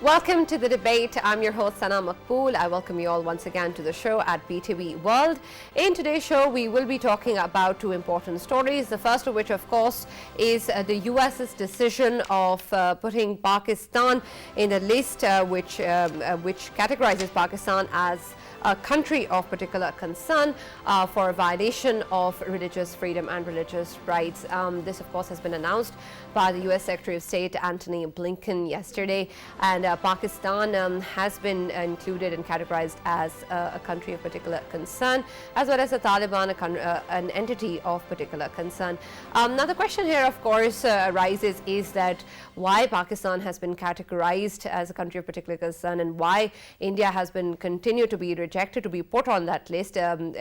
Welcome to the debate. I'm your host Sana Makbool. I welcome you all once again to the show at BTV World. In today's show, we will be talking about two important stories. The first of which, of course, is the US's decision of putting Pakistan in a list which categorizes Pakistan as a country of particular concern for a violation of religious freedom and religious rights. This, of course, has been announced by the U.S. Secretary of State Antony Blinken yesterday, and Pakistan has been included and categorized as a country of particular concern, as well as the Taliban, an entity of particular concern. Now, the question here, of course, arises is that why Pakistan has been categorized as a country of particular concern and why India has been continued to be rejected to be put on that list,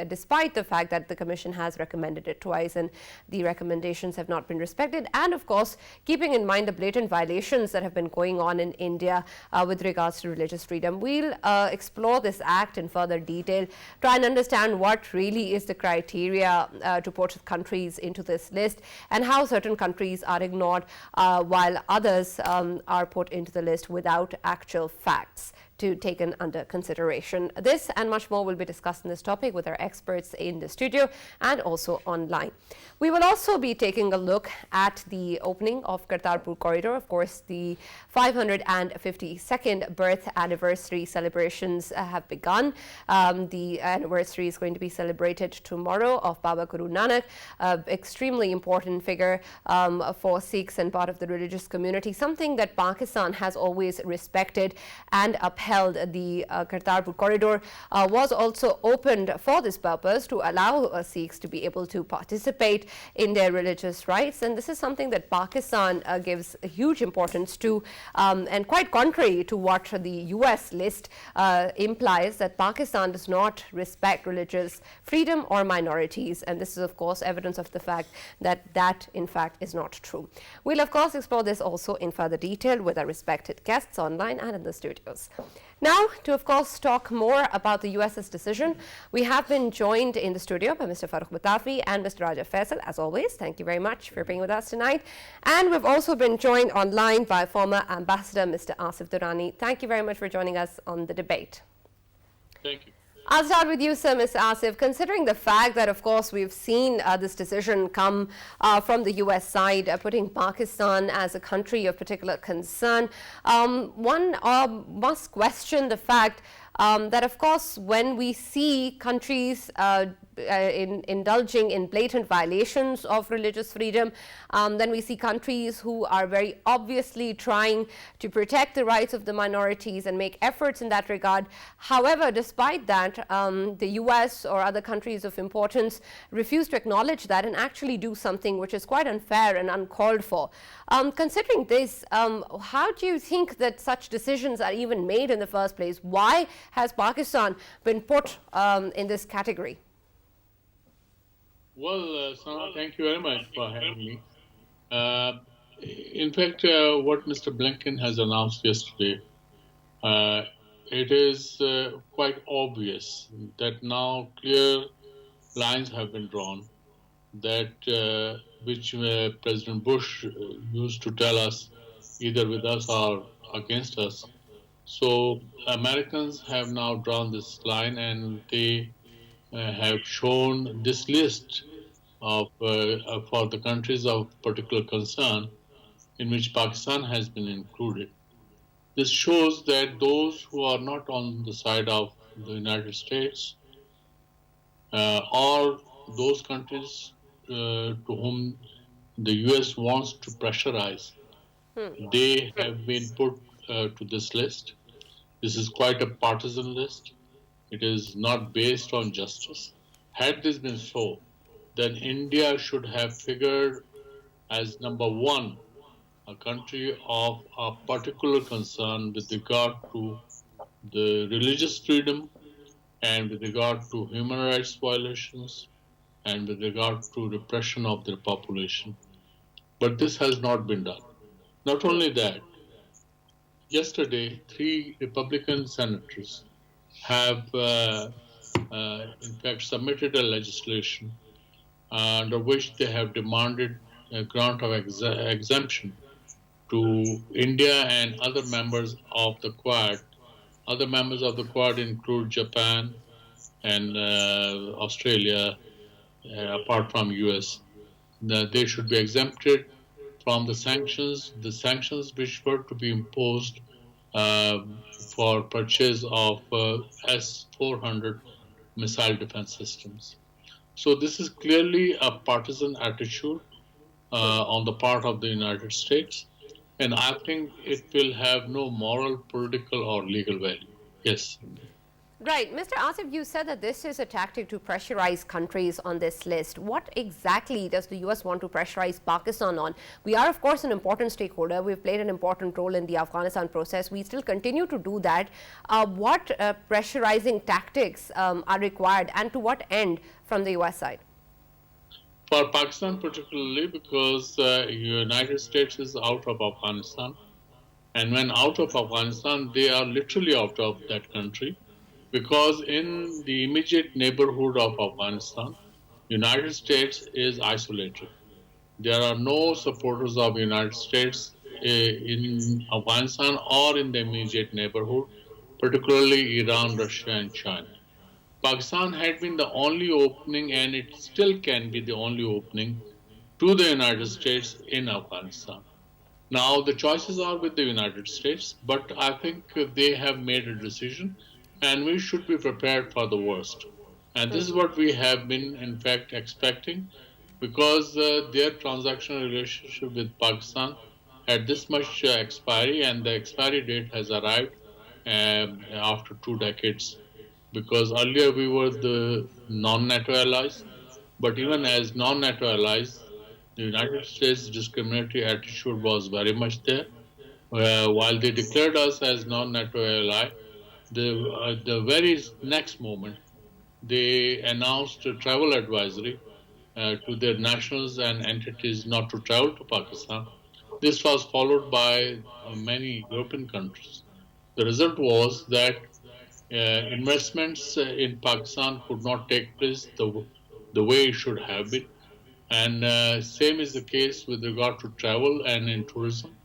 despite the fact that the Commission has recommended it twice and the recommendations have not been respected. And of course, keeping in mind the blatant violations that have been going on in India with regards to religious freedom. We'll explore this act in further detail, try and understand what really is the criteria to put countries into this list and how certain countries are ignored while others are put into the list without actual facts to taken under consideration. This and much more will be discussed in this topic with our experts in the studio and also online. We will also be taking a look at the opening of Kartarpur Corridor. Of course, the 552nd birth anniversary celebrations have begun. The anniversary is going to be celebrated tomorrow of Baba Guru Nanak, extremely important figure for Sikhs and part of the religious community, something that Pakistan has always respected and upheld. The Kartarpur Corridor was also opened for this purpose to allow Sikhs to be able to participate in their religious rights, and this is something that Pakistan gives a huge importance to, and quite contrary to what the US list implies, that Pakistan does not respect religious freedom or minorities, and this is of course evidence of the fact that that in fact is not true. We'll of course explore this also in further detail with our respected guests online and in the studios. Now, to of course talk more about the US's decision, we have been joined in the studio by Mr. Farrukh Batafi and Mr. Raja Faisal. As always, thank you very much for being with us tonight. And we've also been joined online by former Ambassador Mr. Asif Durrani. Thank you very much for joining us on the debate. Thank you. I'll start with you, sir, Mr. Asif. Considering the fact that, of course, we've seen this decision come from the U.S. side, putting Pakistan as a country of particular concern, one must question the fact that, of course, when we see countries indulging in blatant violations of religious freedom, then we see countries who are very obviously trying to protect the rights of the minorities and make efforts in that regard. However, despite that, the US or other countries of importance refuse to acknowledge that and actually do something which is quite unfair and uncalled for. Considering this, how do you think that such decisions are even made in the first place? Why has Pakistan been put in this category? Well, Sana, thank you very much for having me. In fact, what Mr. Blinken has announced yesterday, it is quite obvious that now clear lines have been drawn that which President Bush used to tell us either with us or against us. So Americans have now drawn this line and they have shown this list of for the countries of particular concern in which Pakistan has been included. This shows that those who are not on the side of the United States or those countries to whom the US wants to pressurize, they have been put to this list. This is quite a partisan list. It is not based on justice. Had this been so, then India should have figured as number one, a country of a particular concern with regard to the religious freedom and with regard to human rights violations and with regard to repression of their population. But this has not been done. Not only that, yesterday, 3 Republican senators have in fact submitted a legislation under which they have demanded a grant of exemption to India and other members of the Quad. Other members of the Quad include Japan and Australia, apart from US. That they should be exempted from the sanctions which were to be imposed uh, for purchase of S-400 missile defense systems. So this is clearly a partisan attitude on the part of the United States, and I think it will have no moral, political, or legal value. Yes. Right. Mr. Asif, you said that this is a tactic to pressurize countries on this list. What exactly does the U.S. want to pressurize Pakistan on? We are, of course, an important stakeholder. We've played an important role in the Afghanistan process. We still continue to do that. What pressurizing tactics are required, and to what end from the U.S. side? For Pakistan particularly, because United States is out of Afghanistan, and when out of Afghanistan, they are literally out of that country, because in the immediate neighborhood of Afghanistan, United States is isolated. There are no supporters of United States in Afghanistan or in the immediate neighborhood, particularly Iran, Russia, and China. Pakistan had been the only opening, and it still can be the only opening to the United States in Afghanistan. Now, the choices are with the United States, but I think they have made a decision, and we should be prepared for the worst. And this is what we have been, in fact, expecting, because their transactional relationship with Pakistan had this much expiry, and the expiry date has arrived after 2 decades. Because earlier we were the non-NATO allies, but even as non-NATO allies, the United States discriminatory attitude was very much there. While they declared us as non-NATO ally, the very next moment they announced a travel advisory to their nationals and entities not to travel to Pakistan. This was followed by many European countries. The result was that investments in Pakistan could not take place the way it should have been. And same is the case with regard to travel and in tourism.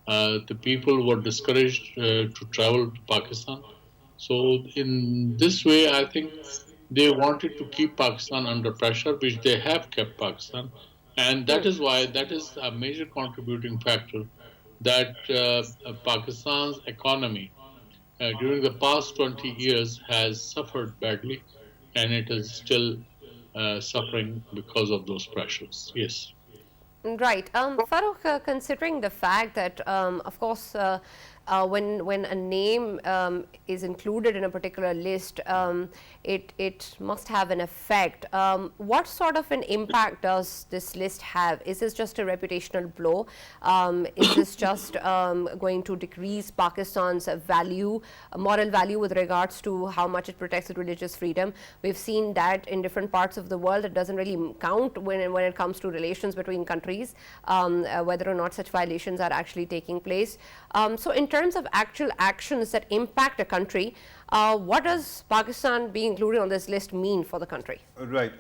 The people were discouraged to travel to Pakistan. So in this way, I think they wanted to keep Pakistan under pressure, which they have kept Pakistan. And that is why that is a major contributing factor that Pakistan's economy during the past 20 years has suffered badly, and it is still suffering because of those pressures. Yes. Right. Farooq, considering the fact that, of course, when a name is included in a particular list, it must have an effect. What sort of an impact does this list have? Is this just a reputational blow? Is this just going to decrease Pakistan's value, moral value with regards to how much it protects religious freedom? We've seen that in different parts of the world. It doesn't really count when it comes to relations between countries, whether or not such violations are actually taking place. So in terms of actual actions that impact a country, what does Pakistan being included on this list mean for the country? Right.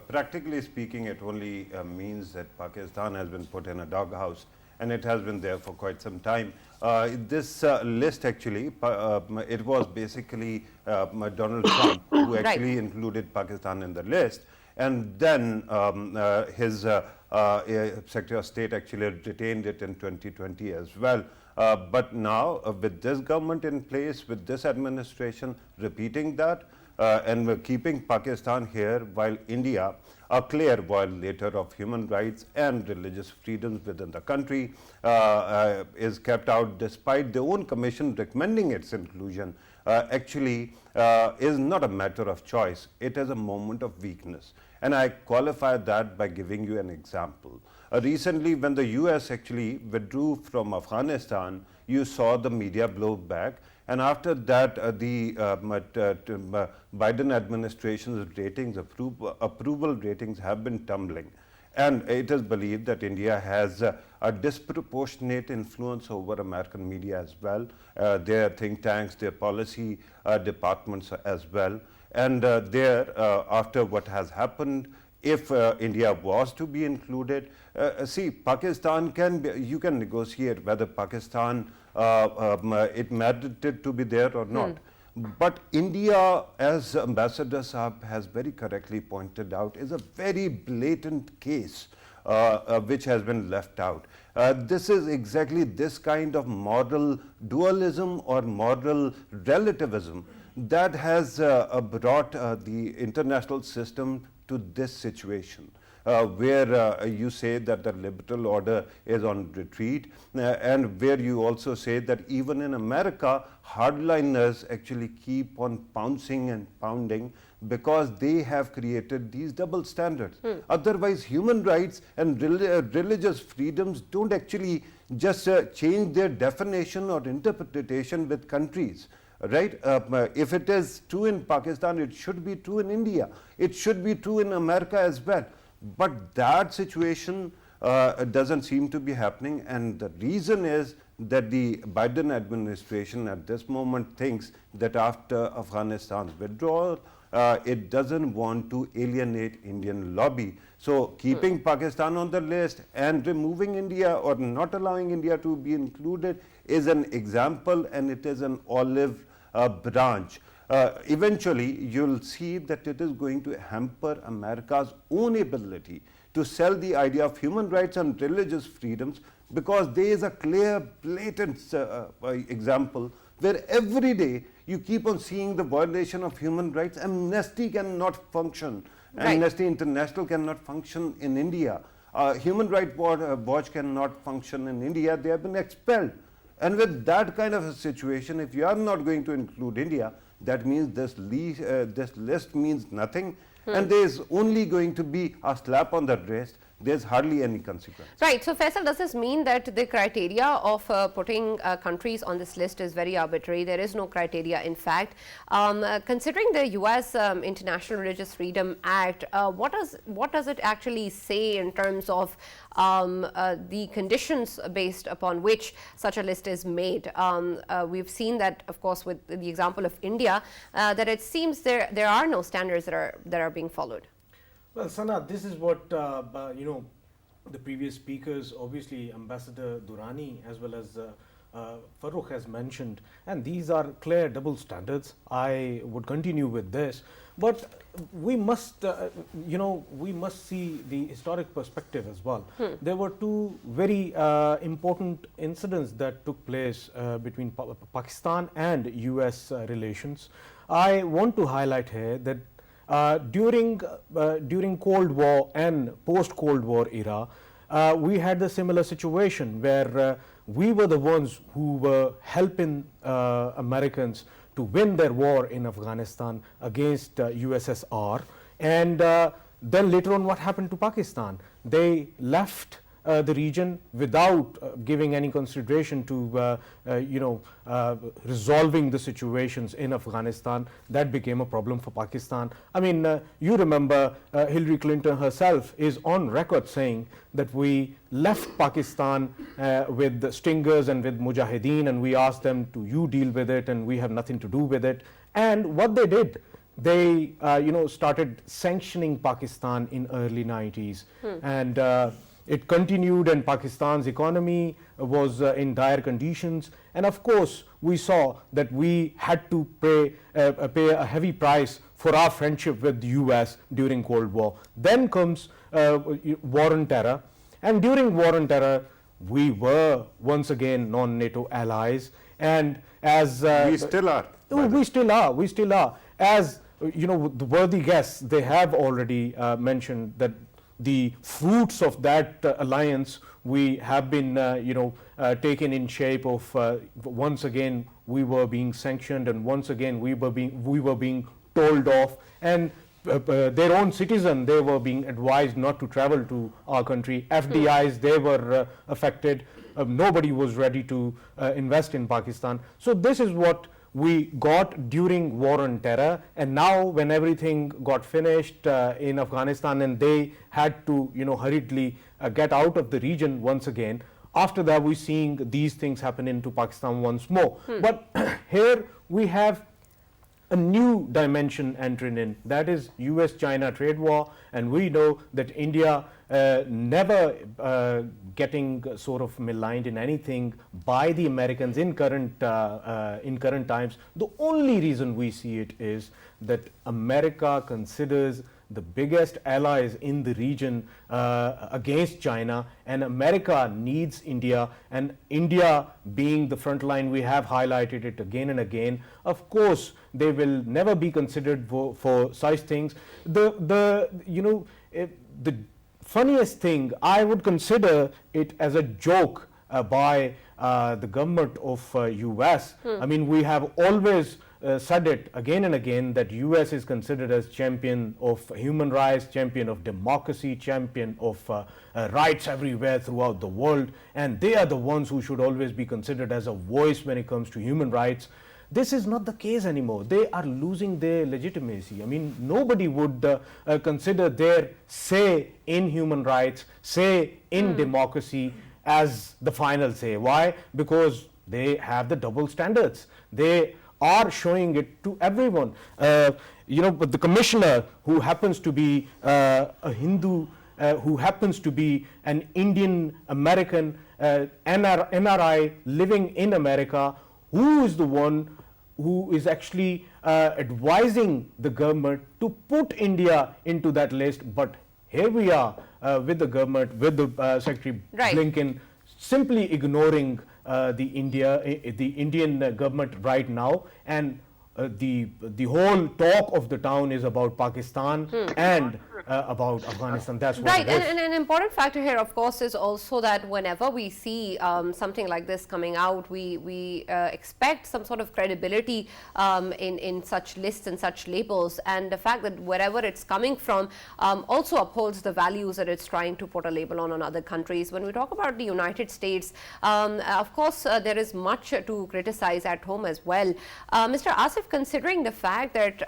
Practically speaking, it only means that Pakistan has been put in a doghouse, and it has been there for quite some time. This list actually, it was basically Donald Trump who actually included Pakistan in the list, and then his Secretary of State actually retained it in 2020 as well. But now, with this government in place, with this administration repeating that, and we're keeping Pakistan here, while India, a clear violator of human rights and religious freedoms within the country, is kept out despite their own commission recommending its inclusion, actually is not a matter of choice. It is a moment of weakness. And I qualify that by giving you an example. Recently, when the US actually withdrew from Afghanistan, you saw the media blow back. And after that, the Biden administration's ratings, approval ratings have been tumbling. And it is believed that India has a disproportionate influence over American media as well, their think tanks, their policy departments as well. And there, after what has happened if India was to be included. See, Pakistan you can negotiate whether Pakistan, it merited to be there or not. But India, as Ambassador Saab has very correctly pointed out, is a very blatant case which has been left out. This is exactly this kind of moral dualism or moral relativism that has brought the international system to this situation. Where you say that the liberal order is on retreat, and where you also say that even in America, hardliners actually keep on pouncing and pounding because they have created these double standards. Otherwise, human rights and religious freedoms don't actually just change their definition or interpretation with countries. Right? If it is true in Pakistan, it should be true in India. It should be true in America as well. But that situation doesn't seem to be happening, and the reason is that the Biden administration at this moment thinks that after Afghanistan's withdrawal, it doesn't want to alienate Indian lobby. So keeping Pakistan on the list and removing India or not allowing India to be included is an example, and it is an olive branch. Eventually, you'll see that it is going to hamper America's own ability to sell the idea of human rights and religious freedoms, because there is a clear, blatant example where every day you keep on seeing the violation of human rights. Amnesty cannot function. Right. Amnesty International cannot function in India. Human Rights Watch cannot function in India. They have been expelled. And with that kind of a situation, if you are not going to include India, that means this list means nothing, and there is only going to be a slap on the wrist. There's hardly any consequence. Right. So, Faisal, does this mean that the criteria of putting countries on this list is very arbitrary? There is no criteria, in fact. Considering the U.S. International Religious Freedom Act, what does it actually say in terms of the conditions based upon which such a list is made? We've seen that, of course, with the example of India, that it seems there are no standards that are being followed. Well, Sana, this is what the previous speakers, obviously Ambassador Durrani as well as Farrukh has mentioned, and these are clear double standards. I would continue with this, but we must, we must see the historic perspective as well. There were two very important incidents that took place between Pakistan and US relations. I want to highlight here that during Cold War and post-Cold War era, we had a similar situation where we were the ones who were helping Americans to win their war in Afghanistan against USSR. And then later on, what happened to Pakistan? They left the region without giving any consideration to resolving the situations in Afghanistan. That became a problem for Pakistan. I mean, you remember Hillary Clinton herself is on record saying that we left Pakistan with the stingers and with Mujahideen, and we asked them to you deal with it and we have nothing to do with it. And what they did, they started sanctioning Pakistan in early 90s. And it continued, and Pakistan's economy was in dire conditions. And of course, we saw that we had to pay a heavy price for our friendship with the US during Cold War. Then comes war on terror. And during war on terror, we were once again non-NATO allies. And as we still are. We still are. As the worthy guests, they have already mentioned that the fruits of that alliance we have been taken in shape of once again we were being sanctioned, and once again we were being told off, and their own citizen, they were being advised not to travel to our country. FDIs, they were affected. Nobody was ready to invest in Pakistan. So this is what we got during war on terror. And now when everything got finished in Afghanistan and they had to hurriedly get out of the region once again, after that we're seeing these things happen into Pakistan once more. But here we have a new dimension entering in, that is US-China trade war, and we know that India never getting sort of maligned in anything by the Americans in current times. The only reason we see it is that America considers the biggest allies in the region against China, and America needs India, and India being the front line, we have highlighted it again and again. Of course, they will never be considered for such things. The funniest thing, I would consider it as a joke by the government of US. I mean, we have always said it again and again that US is considered as champion of human rights, champion of democracy, champion of rights everywhere throughout the world, and they are the ones who should always be considered as a voice when it comes to human rights. This is not the case anymore. They are losing their legitimacy. I mean, nobody would consider their say in human rights, say in democracy as the final say. Why? Because they have the double standards. They are showing it to everyone. But the commissioner, who happens to be a Hindu, who happens to be an Indian American NRI living in America, who is the one who is actually advising the government to put India into that list. But here we are with the government, with the Secretary Blinken, simply ignoring the Indian government right now, and the whole talk of the town is about Pakistan and about Afghanistan. That's what right. it is. And an important factor here, of course, is also that whenever we see something like this coming out, we expect some sort of credibility in such lists and such labels, and the fact that wherever it's coming from also upholds the values that it's trying to put a label on other countries. When we talk about the United States, of course, there is much to criticize at home as well. Mr. Asif, considering the fact that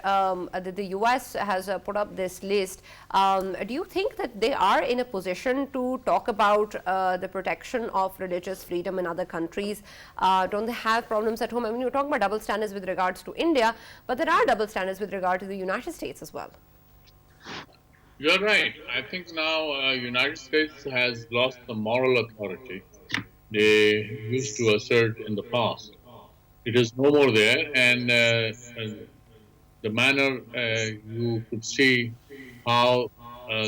the US has put up this list, do you think that they are in a position to talk about the protection of religious freedom in other countries? Don't they have problems at home? I mean, you're talking about double standards with regards to India, but there are double standards with regard to the United States as well. You're right. I think now United States has lost the moral authority they used to assert in the past. It is no more there, and the manner you could see how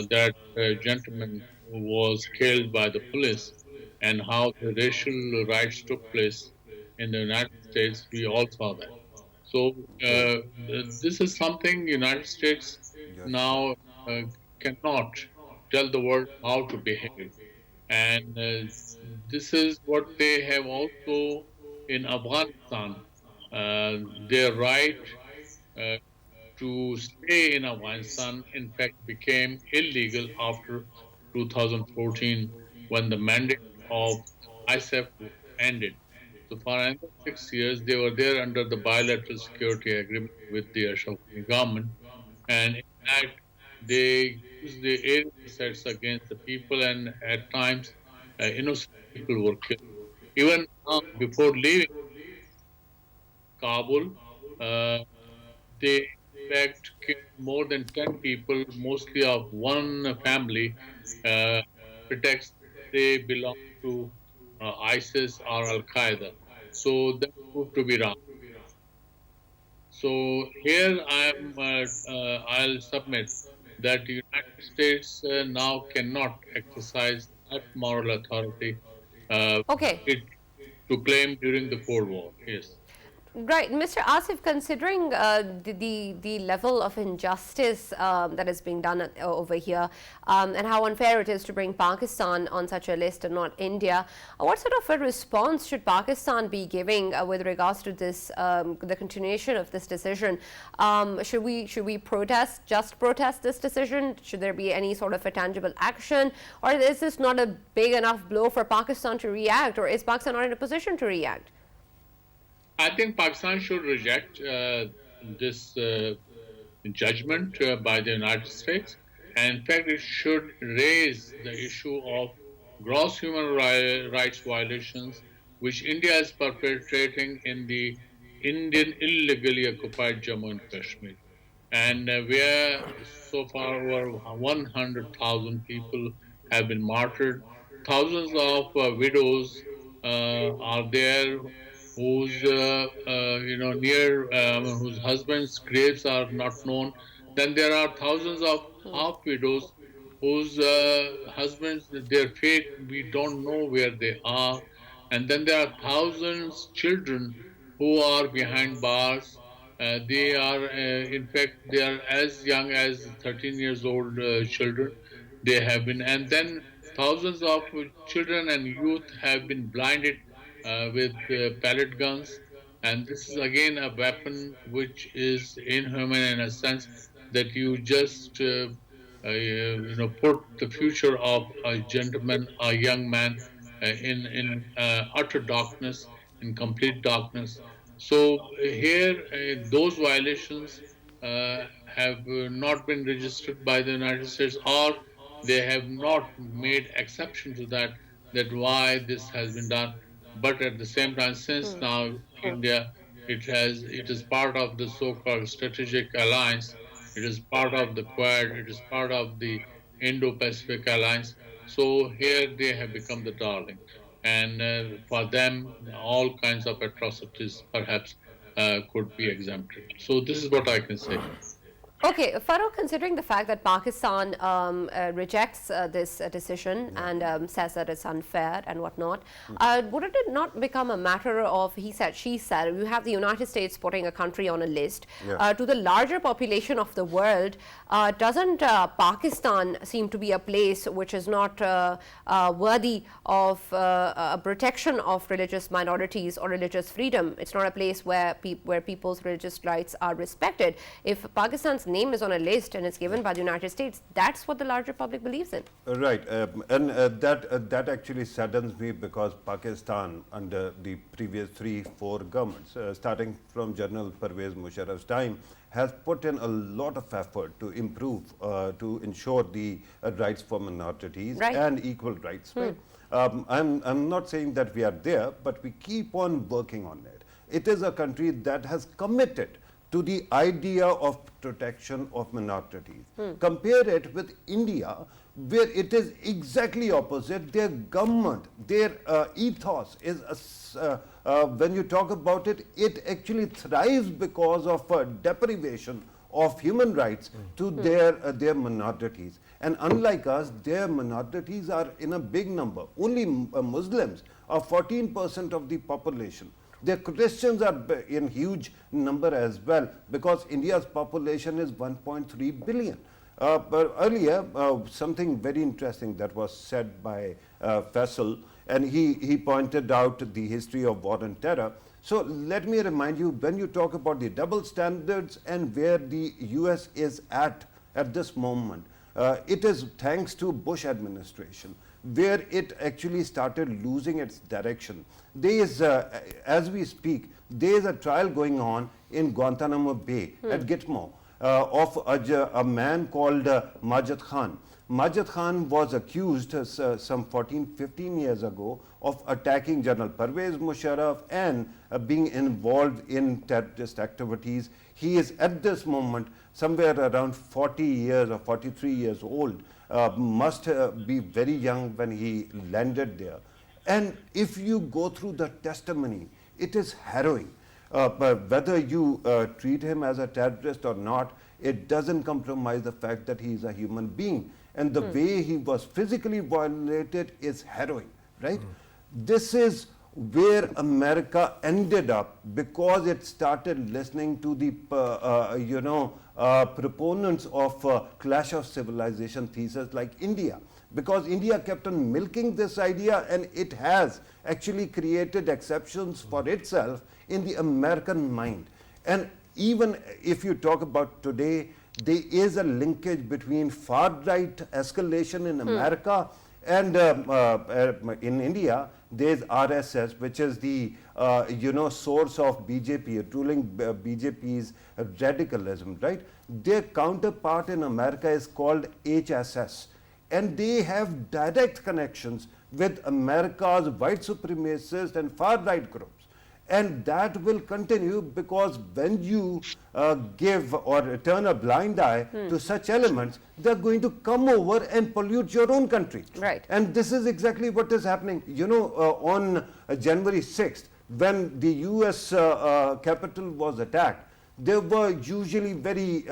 that gentleman was killed by the police and how the racial riots took place in the United States, we all saw that. So this is something United States now cannot tell the world how to behave. And this is what they have also in Afghanistan. Their right to stay in Afghanistan, in fact, became illegal after 2014 when the mandate of ISAF ended. So for another 6 years, they were there under the bilateral security agreement with the Ashraf Ghani government. And in fact, they used the air assets against the people, and at times, innocent people were killed. Even before leaving Kabul, they in fact killed more than 10 people, mostly of one family, pretexts they belong to ISIS or Al Qaeda. So that proved to be wrong. So here I'll submit that the United States now cannot exercise that moral authority to claim during the Cold War. Yes. Right. Mr. Asif, considering the level of injustice that is being done over here and how unfair it is to bring Pakistan on such a list and not India, what sort of a response should Pakistan be giving with regards to this, the continuation of this decision? Should we protest, just protest this decision? Should there be any sort of a tangible action? Or is this not a big enough blow for Pakistan to react? Or is Pakistan not in a position to react? I think Pakistan should reject this judgment by the United States. And in fact, it should raise the issue of gross human rights violations, which India is perpetrating in the Indian illegally occupied Jammu and Kashmir, and where so far over 100,000 people have been martyred. Thousands of widows are there whose near whose husbands' graves are not known. Then there are thousands of half widows whose husbands, their fate, we don't know where they are. And then there are thousands children who are behind bars. They are, in fact, they are as young as 13 years old children. They have been, and then thousands of children and youth have been blinded with pellet guns. And this is again a weapon which is inhuman in a sense that you just put the future of a gentleman, a young man, in utter darkness, in complete darkness. So here, those violations have not been registered by the United States, or they have not made exception to that. That why this has been done. But at the same time, since now India, it is part of the so-called strategic alliance. It is part of the Quad. It is part of the Indo-Pacific alliance. So here they have become the darling, and for them, all kinds of atrocities perhaps could be exempted. So this is what I can say. Okay, Farooq, considering the fact that Pakistan rejects this decision and says that it's unfair and whatnot, would it not become a matter of he said, she said? You have the United States putting a country on a list. To the larger population of the world, doesn't Pakistan seem to be a place which is not worthy of a protection of religious minorities or religious freedom? It's not a place where people's religious rights are respected. If Pakistan's name is on a list and it's given by the United States, that's what the larger public believes in. Right, and that actually saddens me, because Pakistan, under the previous 3-4 governments, starting from General Pervez Musharraf's time, has put in a lot of effort to improve, to ensure the rights for minorities and equal rights. Right? I'm not saying that we are there, but we keep on working on it. It is a country that has committed to the idea of protection of minorities. Compare it with India, where it is exactly opposite. Their government, their ethos is, when you talk about it, it actually thrives because of deprivation of human rights to their minorities. And unlike us, their minorities are in a big number. Only Muslims are 14% of the population. The Christians are in huge number as well, because India's population is 1.3 billion. But earlier, something very interesting that was said by Faisal, and he pointed out the history of war and terror. So let me remind you, when you talk about the double standards and where the US is at this moment, it is thanks to Bush administration, where it actually started losing its direction. There is, as we speak, there is a trial going on in Guantanamo Bay at Gitmo of a man called Majid Khan. Majid Khan was accused some 15 years ago of attacking General Pervez Musharraf and being involved in terrorist activities. He is at this moment somewhere around 40 years or 43 years old. Must be very young when he landed there. And if you go through the testimony, it is harrowing. But whether you treat him as a terrorist or not, it doesn't compromise the fact that he is a human being. And the way he was physically violated is harrowing, right? This is where America ended up, because it started listening to the proponents of clash of civilization thesis like India, because India kept on milking this idea, and it has actually created exceptions for itself in the American mind. And even if you talk about today, there is a linkage between far right escalation in America and in India. There's RSS, which is the source of BJP, ruling BJP's radicalism, right? Their counterpart in America is called HSS, and they have direct connections with America's white supremacist and far right groups. And that will continue, because when you give or turn a blind eye to such elements, they're going to come over and pollute your own country. Right. And this is exactly what is happening. You know, on January 6th, when the US Capitol was attacked, there were usually very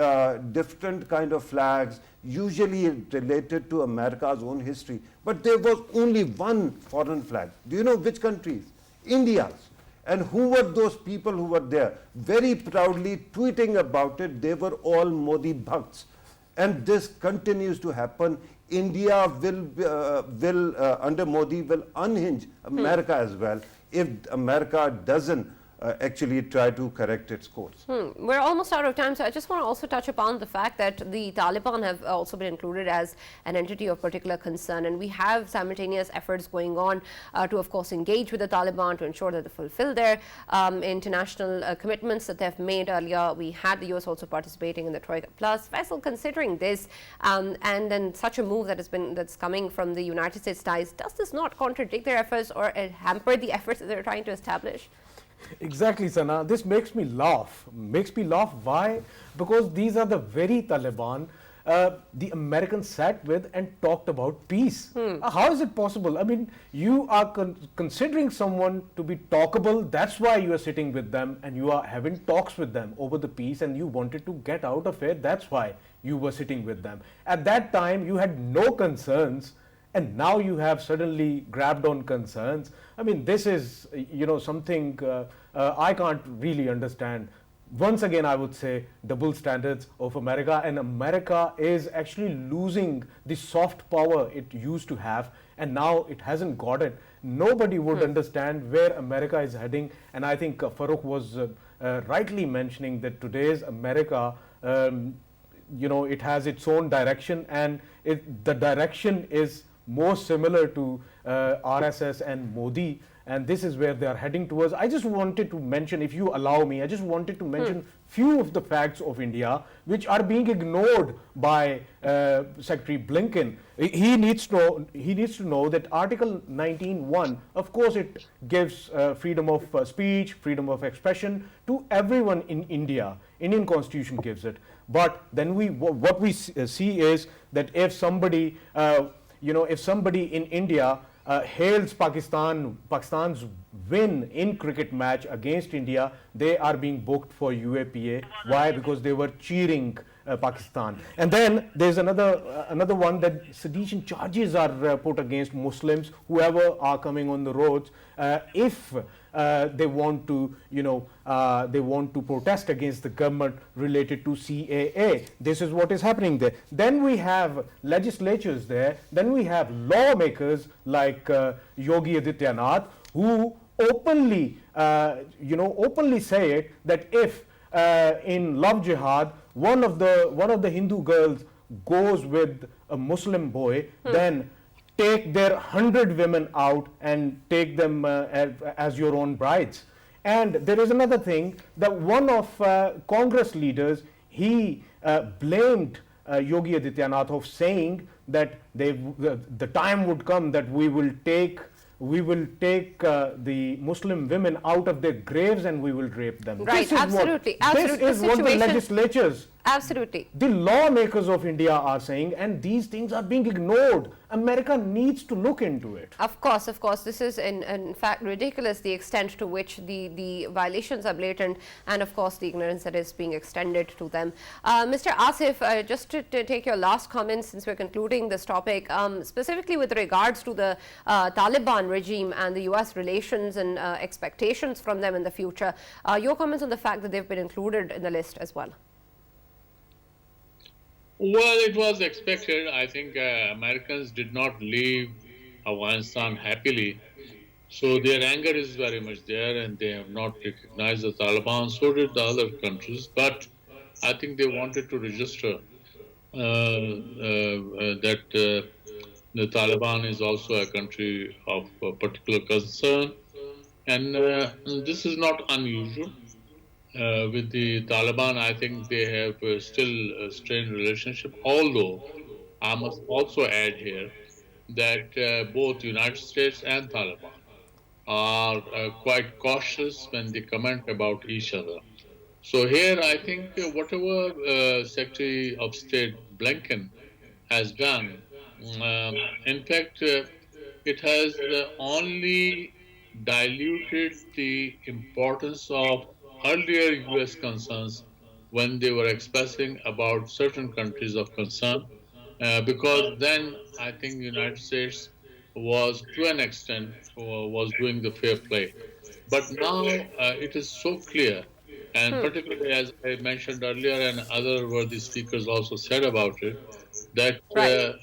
different kind of flags, usually related to America's own history. But there was only one foreign flag. Do you know which countries? India's. And who were those people who were there? Very proudly tweeting about it, they were all Modi Bhakts. And this continues to happen. India will under Modi, will unhinge America as well, if America doesn't actually try to correct its course. We're almost out of time, so I just want to also touch upon the fact that the Taliban have also been included as an entity of particular concern, and we have simultaneous efforts going on to, of course, engage with the Taliban to ensure that they fulfill their international commitments that they've made earlier. We had the US also participating in the Troika Plus. Faisal, considering this and then such a move that's coming from the United States ties, does this not contradict their efforts or hamper the efforts that they're trying to establish? Exactly, Sana. This makes me laugh. Makes me laugh. Why? Because these are the very Taliban the Americans sat with and talked about peace. How is it possible? I mean, you are considering someone to be talkable. That's why you are sitting with them and you are having talks with them over the peace, and you wanted to get out of it. That's why you were sitting with them. At that time, you had no concerns, and now you have suddenly grabbed on concerns. I mean, this is, something I can't really understand. Once again, I would say double standards of America, and America is actually losing the soft power it used to have, and now it hasn't got it. Nobody would understand where America is heading, and I think Farrukh was rightly mentioning that today's America, it has its own direction, and the direction is more similar to RSS and Modi, and this is where they are heading towards. I just wanted to mention, if you allow me, I just wanted to mention few of the facts of India which are being ignored by Secretary Blinken. He needs to know that Article 19(1), of course, it gives freedom of speech, freedom of expression to everyone in India. Indian Constitution gives it. But then what we see is that if somebody in India hails Pakistan's win in cricket match against India, they are being booked for UAPA. Why? Because they were cheering Pakistan. And then there's another one, that sedition charges are put against Muslims, whoever are coming on the roads, if they want to protest against the government related to CAA. This is what is happening there. Then we have legislatures there. Then we have lawmakers like Yogi Adityanath, who openly say it, that if in love jihad one of the Hindu girls goes with a Muslim boy, then take their 100 women out and take them as your own brides. And there is another thing, that one of Congress leaders, he blamed Yogi Adityanath of saying that the time would come that we will take the Muslim women out of their graves and we will rape them. Right, absolutely. This is what the legislatures, absolutely, the lawmakers of India are saying, and these things are being ignored. America needs to look into it. Of course. This is in fact ridiculous, the extent to which the violations are blatant, and of course the ignorance that is being extended to them. Mr. Asif, just to take your last comments since we're concluding this topic, specifically with regards to the Taliban regime and the US relations and expectations from them in the future, your comments on the fact that they've been included in the list as well. Well, it was expected. I think Americans did not leave Afghanistan happily. So their anger is very much there, and they have not recognized the Taliban. So did the other countries. But I think they wanted to register that the Taliban is also a country of particular concern. And this is not unusual. With the Taliban, I think they have still a strained relationship, although I must also add here that both United States and Taliban are quite cautious when they comment about each other. So here, I think whatever Secretary of State Blinken has done, in fact, it has only diluted the importance of earlier U.S. concerns when they were expressing about certain countries of concern, because then I think the United States was, to an extent, was doing the fair play. But now it is so clear, and particularly as I mentioned earlier, and other worthy speakers also said about it, that Right.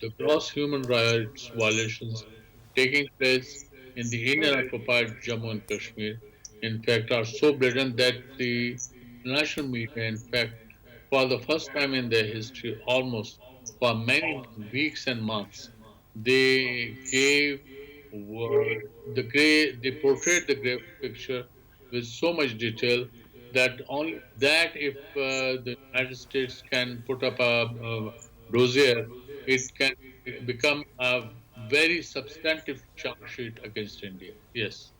the gross human rights violations taking place in the Indian occupied Jammu and Kashmir, in fact, are so blatant that the national media, in fact, for the first time in their history, almost for many weeks and months, they gave they portrayed the grave picture with so much detail that only that if the United States can put up a dossier, it can become a very substantive charge sheet against India. Yes.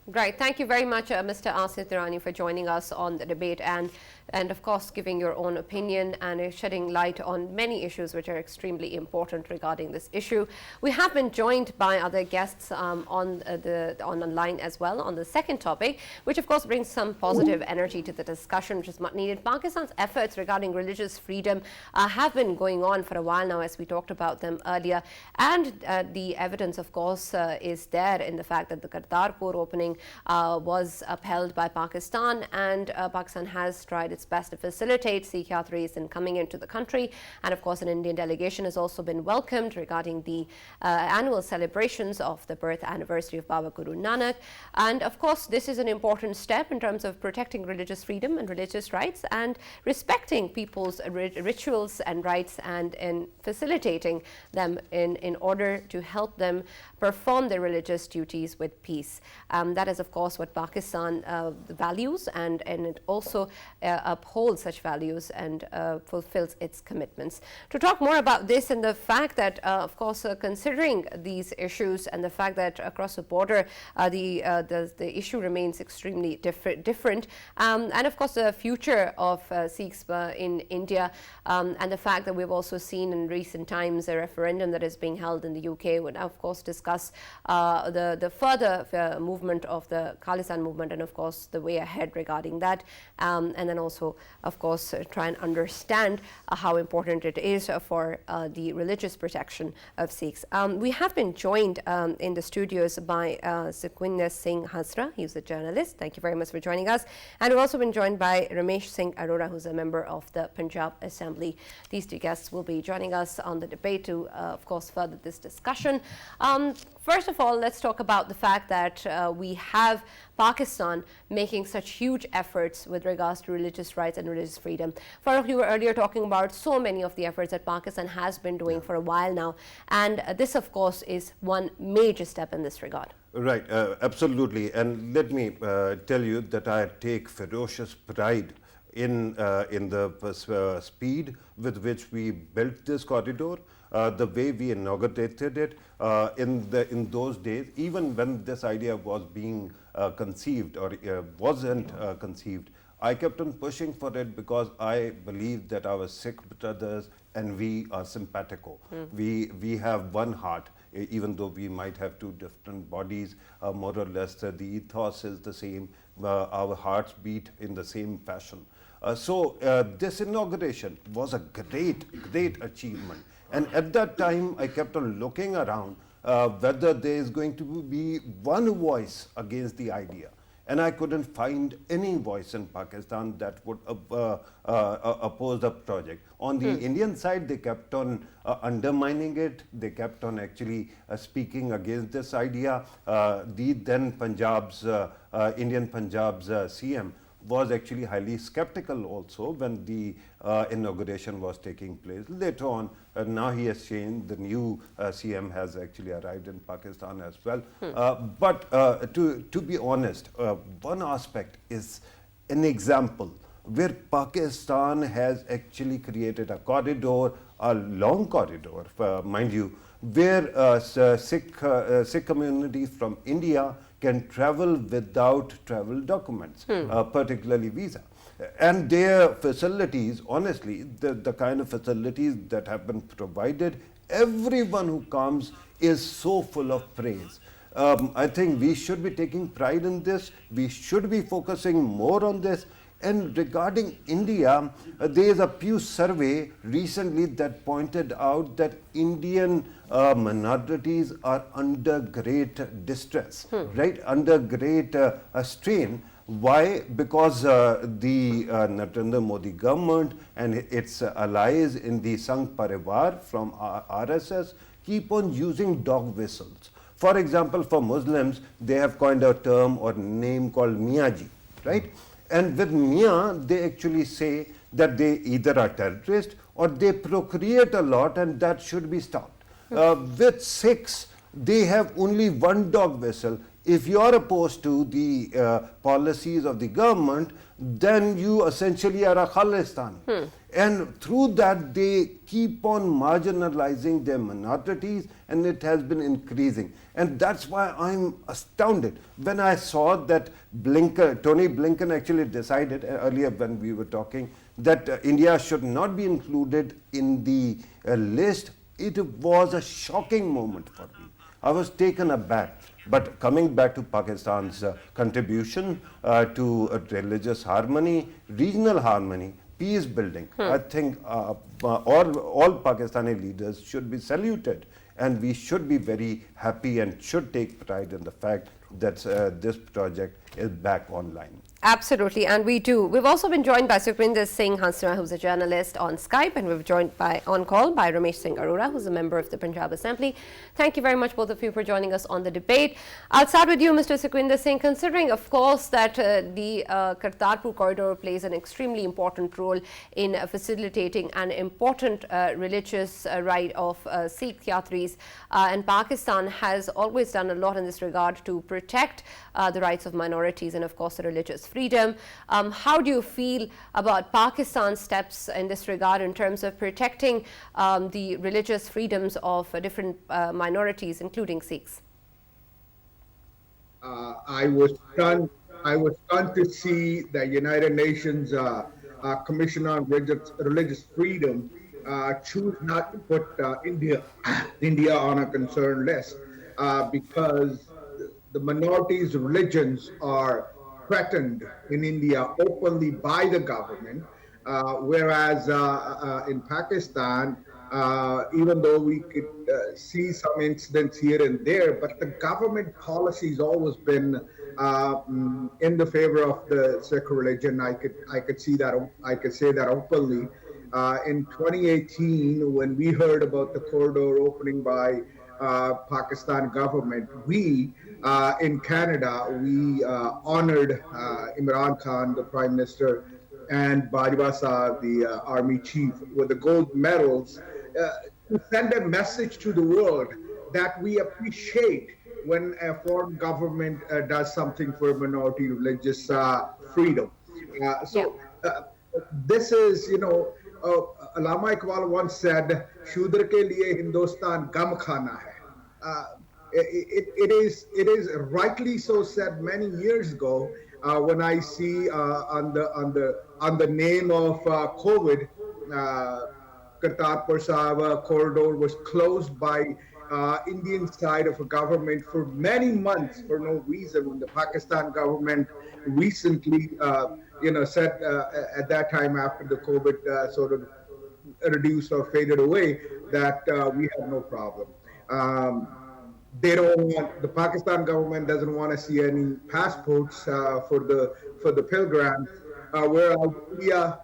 Right. Thank you very much, Mr. Asif Durrani, for joining us on the debate and of course, giving your own opinion and shedding light on many issues which are extremely important regarding this issue. We have been joined by other guests on online as well on the second topic, which of course brings some positive energy to the discussion, which is much needed. Pakistan's efforts regarding religious freedom have been going on for a while now, as we talked about them earlier, and the evidence, of course, is there in the fact that the Kartarpur opening was upheld by Pakistan, and Pakistan has tried its best to facilitate Sikh Yatris in coming into the country. And of course, an Indian delegation has also been welcomed regarding the annual celebrations of the birth anniversary of Baba Guru Nanak. And of course, this is an important step in terms of protecting religious freedom and religious rights and respecting people's rituals and rights, and in facilitating them in order to help them perform their religious duties with peace. That is, of course, what Pakistan values, and it also upholds such values and fulfills its commitments. To talk more about this and the fact that, of course, considering these issues and the fact that across the border the issue remains extremely different, and of course the future of Sikhs in India, and the fact that we've also seen in recent times a referendum that is being held in the UK would, of course, discuss the further movement of the Khalistan movement, and of course the way ahead regarding that, and then also, of course, try and understand how important it is for the religious protection of Sikhs. We have been joined in the studios by Sukhwinder Singh Hasra. He's a journalist. Thank you very much for joining us. And we've also been joined by Ramesh Singh Arora, who's a member of the Punjab Assembly. These two guests will be joining us on the debate to, of course, further this discussion. First of all, let's talk about the fact that we have Pakistan making such huge efforts with regards to religious rights and religious freedom. Farooq, you were earlier talking about so many of the efforts that Pakistan has been doing for a while now, and this, of course, is one major step in this regard. Right, absolutely. And let me tell you that I take ferocious pride in the speed with which we built this corridor, the way we inaugurated it in those days, even when this idea was being conceived or wasn't conceived. I kept on pushing for it because I believe that our Sikh brothers and we are simpatico. We have one heart, even though we might have two different bodies, more or less the ethos is the same, our hearts beat in the same fashion. So this inauguration was a great achievement. And at that time, I kept on looking around whether there is going to be one voice against the idea. And I couldn't find any voice in Pakistan that would oppose the project. On the Indian side, they kept on undermining it. They kept on actually speaking against this idea. The then Indian Punjab's CM was actually highly skeptical also when the inauguration was taking place. Later on, now he has changed. The new CM has actually arrived in Pakistan as well. But to be honest, one aspect is an example where Pakistan has actually created a corridor, a long corridor, mind you, where Sikh communities from India can travel without travel documents, particularly visa. And their facilities, honestly, the kind of facilities that have been provided, everyone who comes is so full of praise. I think we should be taking pride in this. We should be focusing more on this. And regarding India, there is a Pew survey recently that pointed out that Indian minorities are under great distress, right? Under great strain. Why? Because the Narendra Modi government and its allies in the Sangh Parivar from RSS keep on using dog whistles. For example, for Muslims, they have coined a term or name called Miaji, right? And with Mia, they actually say that they either are terrorists or they procreate a lot and that should be stopped. With Sikhs, they have only one dog whistle. If you are opposed to the policies of the government, then you essentially are a Khalistan. And through that, they keep on marginalizing their minorities, and it has been increasing. And that's why I'm astounded when I saw that Tony Blinken actually decided earlier when we were talking that India should not be included in the list. It was a shocking moment for me. I was taken aback. But coming back to Pakistan's contribution to religious harmony, regional harmony, peace building, I think all Pakistani leaders should be saluted, and we should be very happy and should take pride in the fact that this project is back online. Absolutely, and we do. We've also been joined by Sukhwinder Singh Hansraj, who's a journalist on Skype, and we've joined on call by Ramesh Singh Arora, who's a member of the Punjab Assembly. Thank you very much, both of you, for joining us on the debate. I'll start with you, Mr. Sukhwinder Singh. Considering, of course, that the Kartarpur corridor plays an extremely important role in facilitating an important religious rite of Sikh Yatris, and Pakistan has always done a lot in this regard to protect the rights of minorities and, of course, the religious freedom. How do you feel about Pakistan's steps in this regard in terms of protecting the religious freedoms of different minorities, including Sikhs? I was stunned to see the United Nations Commission on Religious Freedom choose not to put India on a concerned list because the minorities' religions are threatened in India openly by the government, whereas in Pakistan, even though we could see some incidents here and there, but the government policy has always been in the favor of the Sikh religion. I could see that. I could say that openly. In 2018, when we heard about the corridor opening by Pakistan government, we in Canada, we honored Imran Khan, the Prime Minister, and Bajwa Saab, the Army Chief, with the gold medals to send a message to the world that we appreciate when a foreign government does something for minority religious freedom. This is, Allama Iqbal once said, "Shudra ke liye Hindustan gam khana hai." It is rightly so said many years ago when I see on the name of COVID, Kartarpur Sahib corridor was closed by Indian side of a government for many months for no reason. When the Pakistan government recently, said at that time after the COVID sort of reduced or faded away that we have no problem. They don't want, the Pakistan government doesn't want to see any passports for the pilgrims, whereas India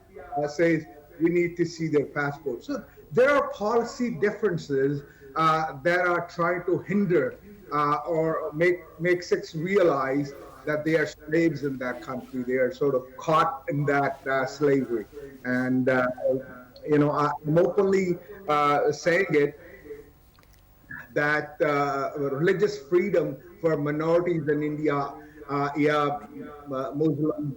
says we need to see their passports. So there are policy differences that are trying to hinder or make Sikhs realize that they are slaves in that country. They are sort of caught in that slavery. And, I'm openly saying it, that religious freedom for minorities in India, Muslims,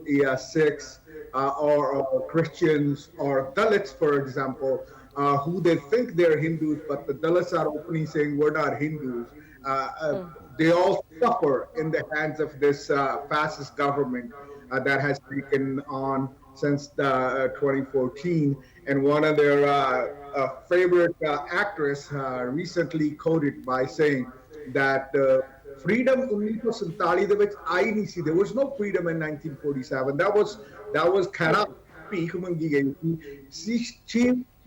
Sikhs, or Christians, or Dalits, for example, who they think they're Hindus, but the Dalits are openly saying we're not Hindus. They all suffer in the hands of this fascist government that has taken on since 2014. And one of their favorite actress recently quoted by saying that freedom 1947 ਦੇ ਵਿੱਚ ਆਈ ਨਹੀਂ ਸੀ. There was no freedom in 1947. That was Khaira ਭੀਖ ਮੰਗੀ ਗਈ ਸੀ. She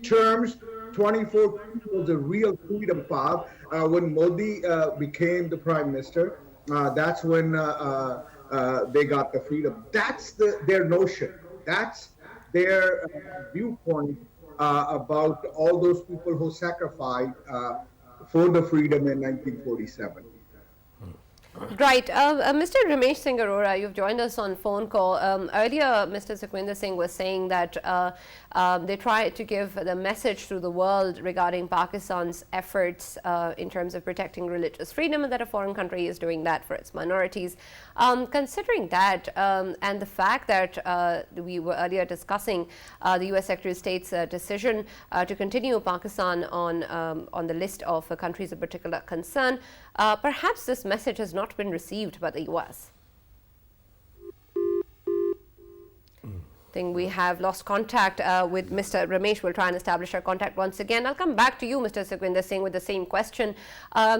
terms 2014 was a real freedom path. When Modi became the prime minister, that's when they got the freedom. That's their notion. That's their viewpoint about all those people who sacrificed for the freedom in 1947. Right. Mr. Ramesh Singh Arora, you've joined us on phone call. Earlier, Mr. Sukhwinder Singh was saying that they try to give the message to the world regarding Pakistan's efforts in terms of protecting religious freedom, and that a foreign country is doing that for its minorities. Considering that and the fact that we were earlier discussing the US Secretary of State's decision to continue Pakistan on the list of countries of particular concern, perhaps this message has not been received by the US. I think we have lost contact with Mr. Ramesh. We'll try and establish our contact once again. I'll come back to you, Mr. Sukhwinder Singh, with the same question.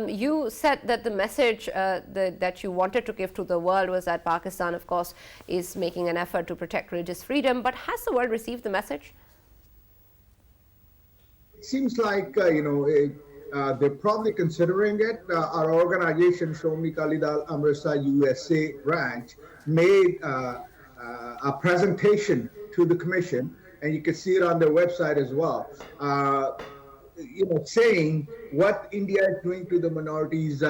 You said that the message that you wanted to give to the world was that Pakistan, of course, is making an effort to protect religious freedom. But has the world received the message? It seems like, they're probably considering it. Our organization, Shomni Akali Dal Amritsar USA branch, made a presentation to the commission, and you can see it on their website as well, saying what India is doing to the minorities'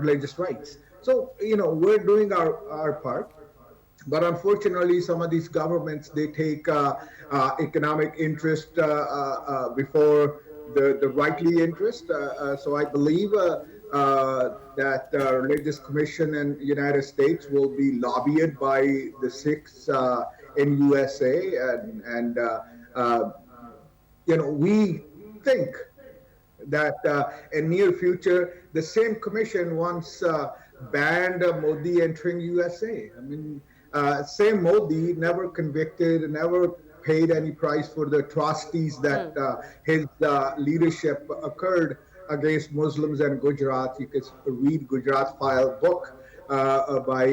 religious rights. So, we're doing our part. But unfortunately, some of these governments, they take economic interest before the rightly interest. So I believe that Religious Commission in the United States will be lobbied by the Sikhs in USA, and we think that in near future the same commission once banned Modi entering USA. I mean, same Modi never convicted, never paid any price for the atrocities that his leadership occurred against Muslims in Gujarat. You can read Gujarat File book by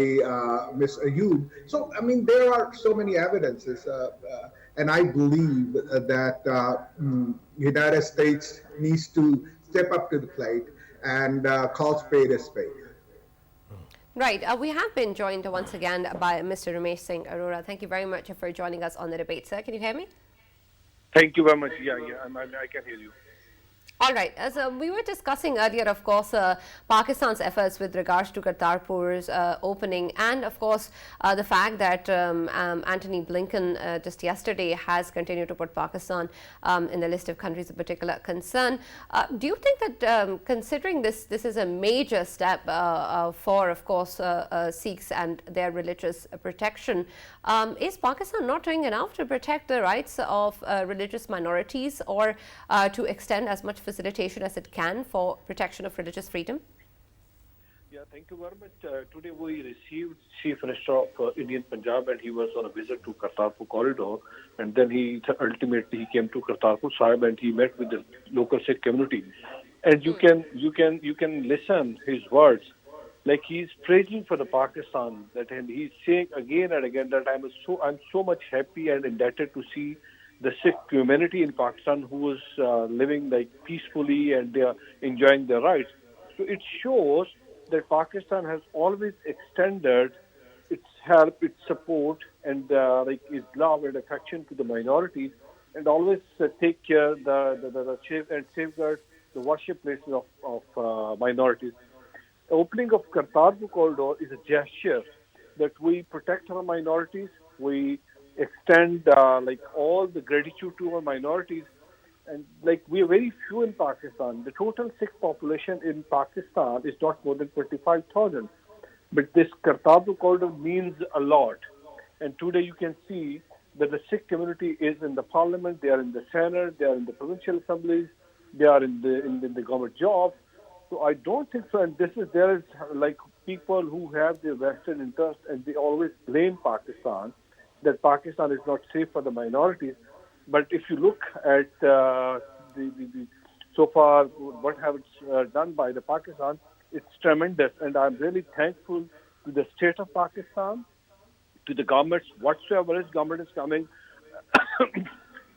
Ms. Ayub. So, I mean, there are so many evidences, and I believe that United States needs to step up to the plate and call spade a spade. Right. We have been joined once again by Mr. Ramesh Singh Arora. Thank you very much for joining us on the debate, sir. Can you hear me? Thank you very much. Yeah, I can hear you. All right. As we were discussing earlier, of course, Pakistan's efforts with regards to Kartarpur's opening, and of course the fact that Antony Blinken just yesterday has continued to put Pakistan in the list of countries of particular concern. Do you think that considering this is a major step for, of course, Sikhs and their religious protection, is Pakistan not doing enough to protect the rights of religious minorities, or to extend as much facilitation as it can for protection of religious freedom? Yeah, thank you very much. Today we received Chief Minister of Indian Punjab, and he was on a visit to Kartarpur corridor, and then ultimately he came to Kartarpur Sahib and he met with the local Sikh community. And you can listen his words, like he's praising for the Pakistan, and he's saying again and again that I'm so much happy and indebted to see the Sikh community in Pakistan who is living like peacefully, and they are enjoying their rights. So it shows that Pakistan has always extended its help, its support, and its love and affection to the minorities, and always take care and safeguard the worship places of minorities. The opening of Kartarpur corridor is a gesture that we protect our minorities. We extend all the gratitude to our minorities, and we are very few in Pakistan. The total Sikh population in Pakistan is not more than 25,000, but this Kartarpur corridor means a lot. And today you can see that the Sikh community is in the parliament, they are in the Senate, they are in the provincial assemblies, they are in the government jobs. So I don't think so. And there is like people who have their vested interest and they always blame Pakistan, that Pakistan is not safe for the minorities. But if you look at so far what have done by the Pakistan, it's tremendous. And I'm really thankful to the state of Pakistan, to the governments, whatsoever is government is coming,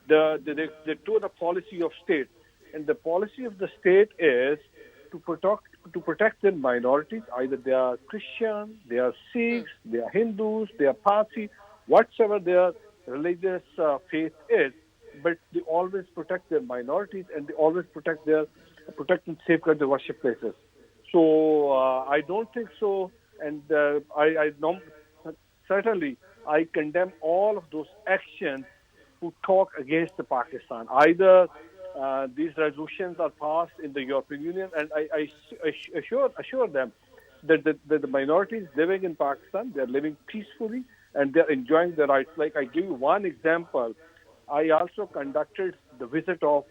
they took the policy of state. And the policy of the state is to protect the minorities, either they are Christian, they are Sikhs, they are Hindus, they are Parsi, whatsoever their religious faith is, but they always protect their minorities and they always protect and safeguard their worship places. So I don't think so, and I know, certainly I condemn all of those actions who talk against the Pakistan. Either these resolutions are passed in the European Union, and I assure them that the minorities living in Pakistan, they're living peacefully and they're enjoying their rights. Like I give you one example, I also conducted the visit of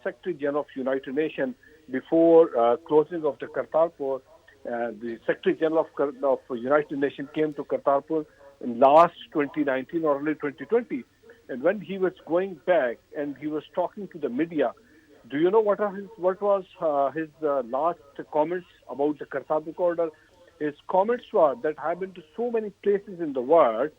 Secretary General of United Nations before closing of the Kartarpur. The Secretary General of United Nations came to Kartarpur in last 2019 or early 2020. And when he was going back and he was talking to the media, do you know what was his last comments about the Kartarpur corridor? His comments were that I've been to so many places in the world,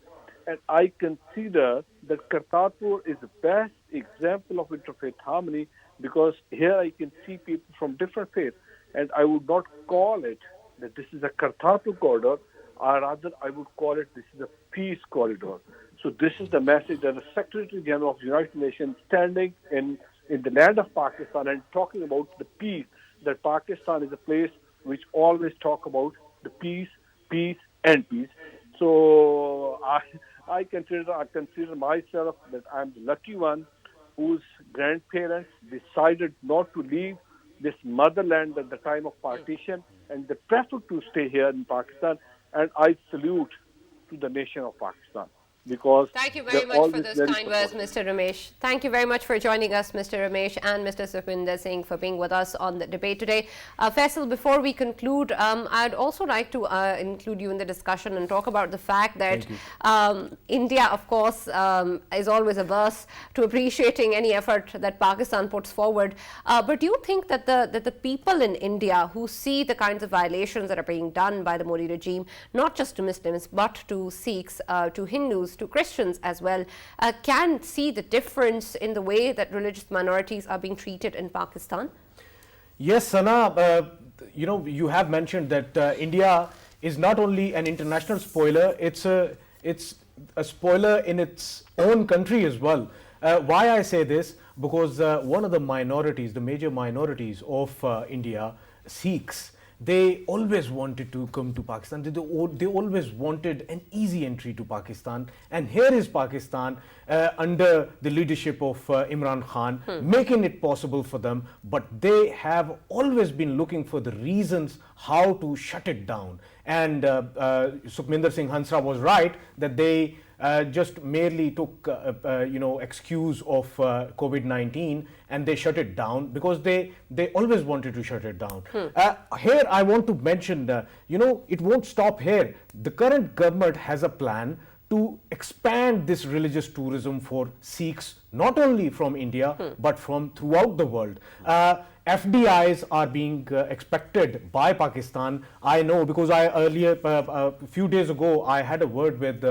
and I consider that Kartarpur is the best example of interfaith harmony, because here I can see people from different faiths, and I would not call it that this is a Kartarpur corridor, or rather I would call it this is a peace corridor. So this is the message that the Secretary General of the United Nations standing in the land of Pakistan and talking about the peace, that Pakistan is a place which always talk about the peace, and peace. So I consider myself that I'm the lucky one whose grandparents decided not to leave this motherland at the time of partition, and they preferred to stay here in Pakistan. And I salute to the nation of Pakistan. Because thank you very much for those kind words, Mr. Ramesh. Thank you very much for joining us, Mr. Ramesh, and Mr. Sukhwinder Singh for being with us on the debate today. Faisal, before we conclude, I'd also like to include you in the discussion and talk about the fact that India, of course, is always averse to appreciating any effort that Pakistan puts forward. But do you think that the people in India who see the kinds of violations that are being done by the Modi regime, not just to Muslims, but to Sikhs, to Hindus, to Christians as well, can see the difference in the way that religious minorities are being treated in Pakistan? Yes, Sana, you have mentioned that India is not only an international spoiler, it's a spoiler in its own country as well. Why I say this? Because one of the minorities, the major minorities of India, Sikhs, they always wanted to come to Pakistan. They always wanted an easy entry to Pakistan. And here is Pakistan under the leadership of Imran Khan, making it possible for them. But they have always been looking for the reasons how to shut it down. And Sukhwinder Singh Hansra was right that they just merely took excuse of COVID-19 and they shut it down because they always wanted to shut it down. Here I want to mention, it won't stop here. The current government has a plan to expand this religious tourism for Sikhs, not only from India, but from throughout the world. FDIs are being expected by Pakistan. I know because a few days ago, I had a word with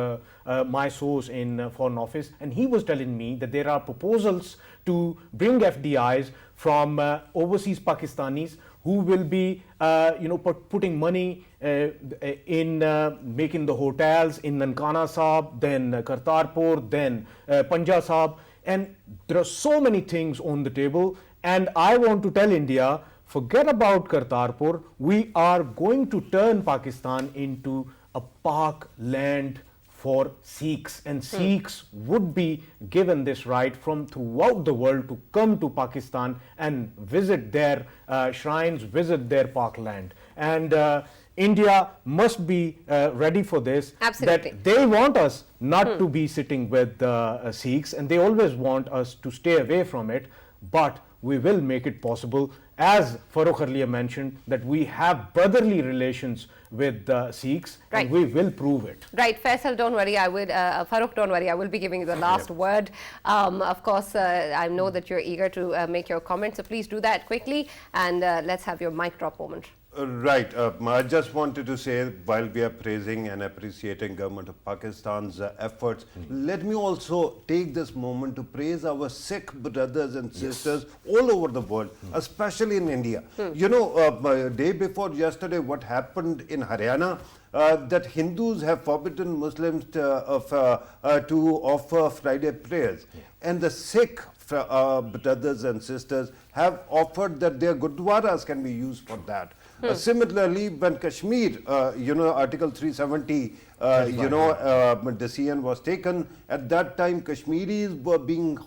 my source in Foreign Office, and he was telling me that there are proposals to bring FDIs from overseas Pakistanis who will be putting money in making the hotels in Nankana Sahib, then Kartarpur, then Panja Sahib, and there are so many things on the table. And I want to tell India, forget about Kartarpur. We are going to turn Pakistan into a park land for Sikhs, and Sikhs would be given this right from throughout the world to come to Pakistan and visit their shrines, visit their park land. And India must be ready for this. Absolutely. That they want us not to be sitting with the Sikhs, and they always want us to stay away from it, but we will make it possible, as Farokh earlier mentioned, that we have brotherly relations with the Sikhs, Right. and we will prove it. Right, Faisal, don't worry. Farokh, don't worry. I will be giving you the last word. Of course, I know that you're eager to make your comments, so please do that quickly, and let's have your mic drop moment. Right. I just wanted to say, while we are praising and appreciating government of Pakistan's efforts, let me also take this moment to praise our Sikh brothers and sisters all over the world, especially in India. You know, day before yesterday, what happened in Haryana, that Hindus have forbidden Muslims to offer Friday prayers. And the Sikh brothers and sisters have offered that their gurdwaras can be used for that. Similarly, when Kashmir, you know, Article 370, decision was taken, at that time Kashmiris were being,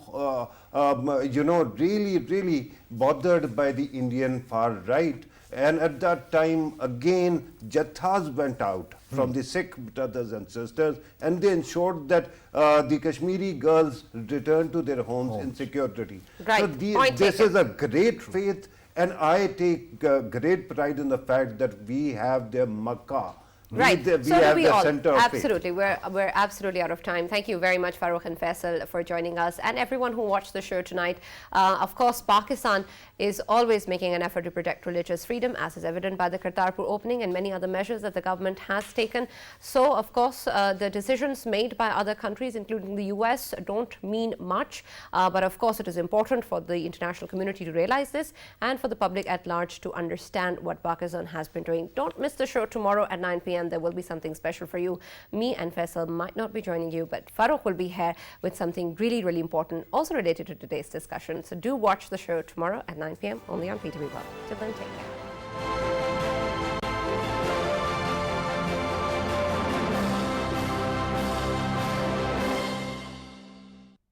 you know, really bothered by the Indian far right. And at that time, again, jathas went out from the Sikh brothers and sisters, and they ensured that the Kashmiri girls returned to their homes in security. Right. So Point this taken. is a great faith, and I take great pride in the fact that we have their Makkah. Right, We so have do we the all. center of faith. Absolutely, we're absolutely out of time. Thank you very much, Farokh and Faisal, for joining us, and everyone who watched the show tonight. Of course, Pakistan is always making an effort to protect religious freedom, as is evident by the Kartarpur opening and many other measures that the government has taken. So, of course, the decisions made by other countries, including the US, don't mean much. But of course, it is important for the international community to realize this, and for the public at large to understand what Pakistan has been doing. Don't miss the show tomorrow at 9 p.m. There will be something special for you. Me and Faisal might not be joining you, but Farokh will be here with something really important, also related to today's discussion. So do watch the show tomorrow at 9 p.m. only on PTV World. Till then, take care.